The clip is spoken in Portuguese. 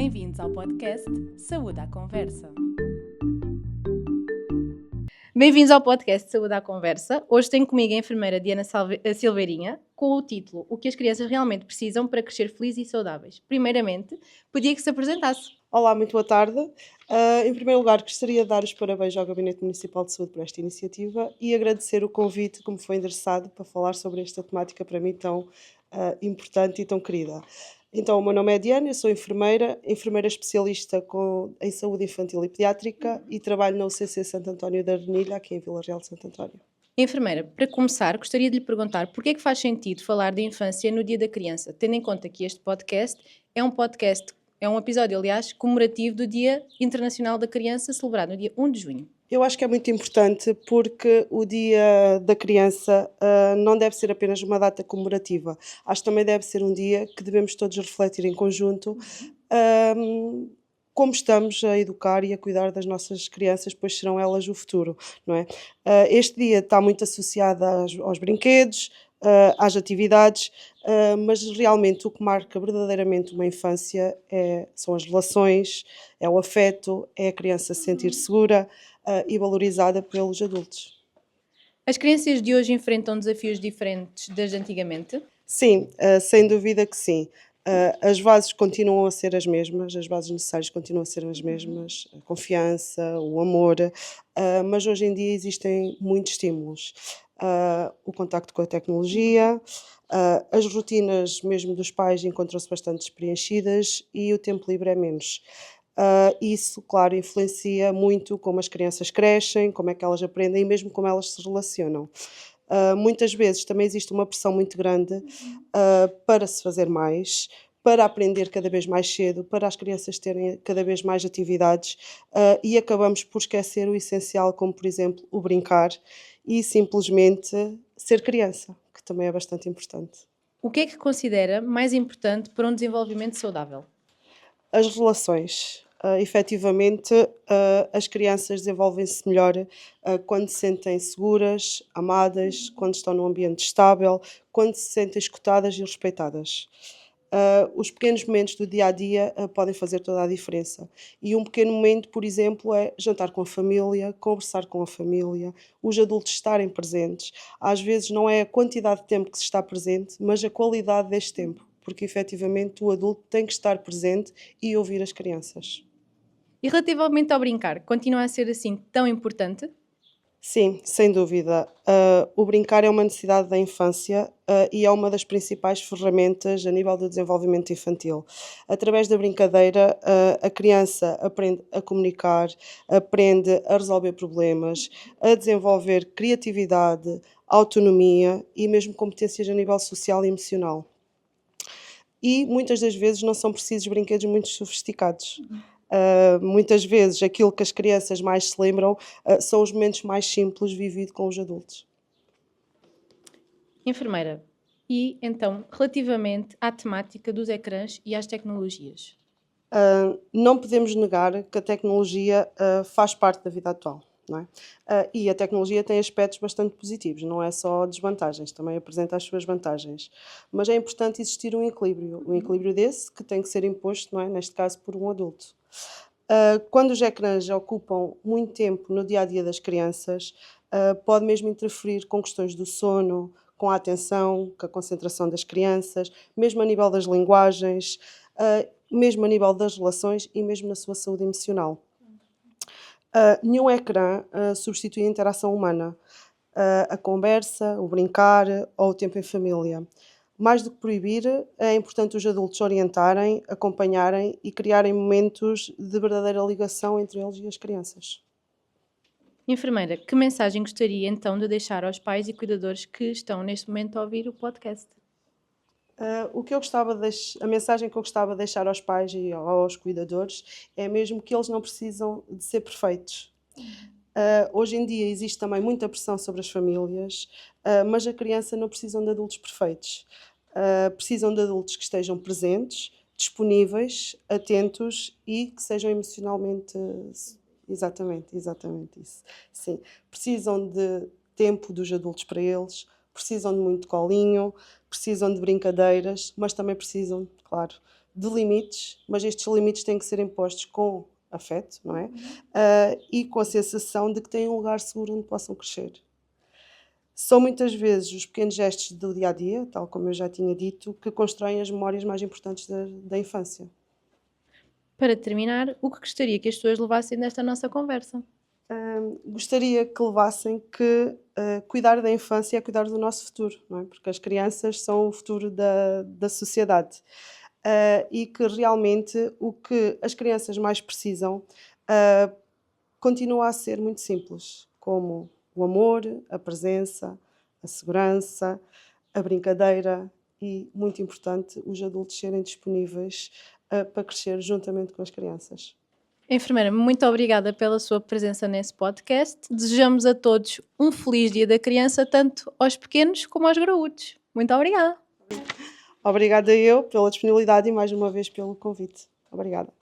Bem-vindos ao podcast Saúde à Conversa. Bem-vindos ao podcast Saúde à Conversa. Hoje tenho comigo a enfermeira Diana Silveirinha com o título O que as crianças realmente precisam para crescer felizes e saudáveis. Primeiramente, pedia que se apresentasse. Olá, muito boa tarde. Em primeiro lugar, gostaria de dar os parabéns ao Gabinete Municipal de Saúde por esta iniciativa e agradecer o convite que me foi endereçado para falar sobre esta temática para mim tão importante e tão querida. Então, o meu nome é Diana, eu sou enfermeira especialista em saúde infantil e pediátrica e trabalho na UCC Santo António da Arnilha, aqui em Vila Real de Santo António. Enfermeira, para começar, gostaria de lhe perguntar porquê é que faz sentido falar de infância no Dia da Criança, tendo em conta que este podcast é um episódio, aliás, comemorativo do Dia Internacional da Criança, celebrado no dia 1 de junho. Eu acho que é muito importante porque o Dia da Criança não deve ser apenas uma data comemorativa. Acho que também deve ser um dia que devemos todos refletir em conjunto como estamos a educar e a cuidar das nossas crianças, pois serão elas o futuro, não é? Este dia está muito associado aos brinquedos, às atividades, mas realmente o que marca verdadeiramente uma infância são as relações, é o afeto, é a criança se sentir segura e valorizada pelos adultos. As crianças de hoje enfrentam desafios diferentes das de antigamente? Sim, sem dúvida que sim. As bases continuam a ser as mesmas, as bases necessárias continuam a ser as mesmas, a confiança, o amor, mas hoje em dia existem muitos estímulos. O contacto com a tecnologia, as rotinas mesmo dos pais encontram-se bastante preenchidas e o tempo livre é menos. Isso, claro, influencia muito como as crianças crescem, como é que elas aprendem e mesmo como elas se relacionam. Muitas vezes também existe uma pressão muito grande para se fazer mais, para aprender cada vez mais cedo, para as crianças terem cada vez mais atividades e acabamos por esquecer o essencial, como por exemplo o brincar e simplesmente ser criança, que também é bastante importante. O que é que considera mais importante para um desenvolvimento saudável? As relações. Efetivamente, as crianças desenvolvem-se melhor quando se sentem seguras, amadas, quando estão num ambiente estável, quando se sentem escutadas e respeitadas. Os pequenos momentos do dia a dia podem fazer toda a diferença. E um pequeno momento, por exemplo, é jantar com a família, conversar com a família, os adultos estarem presentes. Às vezes não é a quantidade de tempo que se está presente, mas a qualidade deste tempo, porque efetivamente o adulto tem que estar presente e ouvir as crianças. E relativamente ao brincar, continua a ser assim tão importante? Sim, sem dúvida. O brincar é uma necessidade da infância, e é uma das principais ferramentas a nível do desenvolvimento infantil. Através da brincadeira, a criança aprende a comunicar, aprende a resolver problemas, a desenvolver criatividade, autonomia e mesmo competências a nível social e emocional. E muitas das vezes não são precisos brinquedos muito sofisticados. Muitas vezes aquilo que as crianças mais se lembram são os momentos mais simples vividos com os adultos. Enfermeira, e então, relativamente à temática dos ecrãs e às tecnologias? Não podemos negar que a tecnologia faz parte da vida atual, não é? E a tecnologia tem aspectos bastante positivos, não é só desvantagens, também apresenta as suas vantagens. Mas é importante existir um equilíbrio desse que tem que ser imposto, não é? Neste caso, por um adulto. Quando os ecrãs ocupam muito tempo no dia a dia das crianças, pode mesmo interferir com questões do sono, com a atenção, com a concentração das crianças, mesmo a nível das linguagens, mesmo a nível das relações e mesmo na sua saúde emocional. Nenhum ecrã substitui a interação humana, a conversa, o brincar ou o tempo em família. Mais do que proibir, é importante os adultos orientarem, acompanharem e criarem momentos de verdadeira ligação entre eles e as crianças. Enfermeira, que mensagem gostaria então de deixar aos pais e cuidadores que estão neste momento a ouvir o podcast? A mensagem que eu gostava de deixar aos pais e aos cuidadores é mesmo que eles não precisam de ser perfeitos. Hoje em dia existe também muita pressão sobre as famílias, mas a criança não precisam de adultos perfeitos. Precisam de adultos que estejam presentes, disponíveis, atentos e que sejam emocionalmente. Exatamente isso. Sim. Precisam de tempo dos adultos para eles, precisam de muito colinho, precisam de brincadeiras, mas também precisam, claro, de limites, mas estes limites têm que ser impostos com afeto, não é? E com a sensação de que têm um lugar seguro onde possam crescer. São muitas vezes os pequenos gestos do dia a dia, tal como eu já tinha dito, que constroem as memórias mais importantes da infância. Para terminar, o que gostaria que as pessoas levassem desta nossa conversa? Gostaria que levassem que cuidar da infância é cuidar do nosso futuro, não é? Porque as crianças são o futuro da sociedade. E que realmente o que as crianças mais precisam continua a ser muito simples, como o amor, a presença, a segurança, a brincadeira e, muito importante, os adultos serem disponíveis para crescer juntamente com as crianças. Enfermeira, muito obrigada pela sua presença nesse podcast. Desejamos a todos um feliz Dia da Criança, tanto aos pequenos como aos graúdos. Muito obrigada. Obrigada eu pela disponibilidade e mais uma vez pelo convite. Obrigada.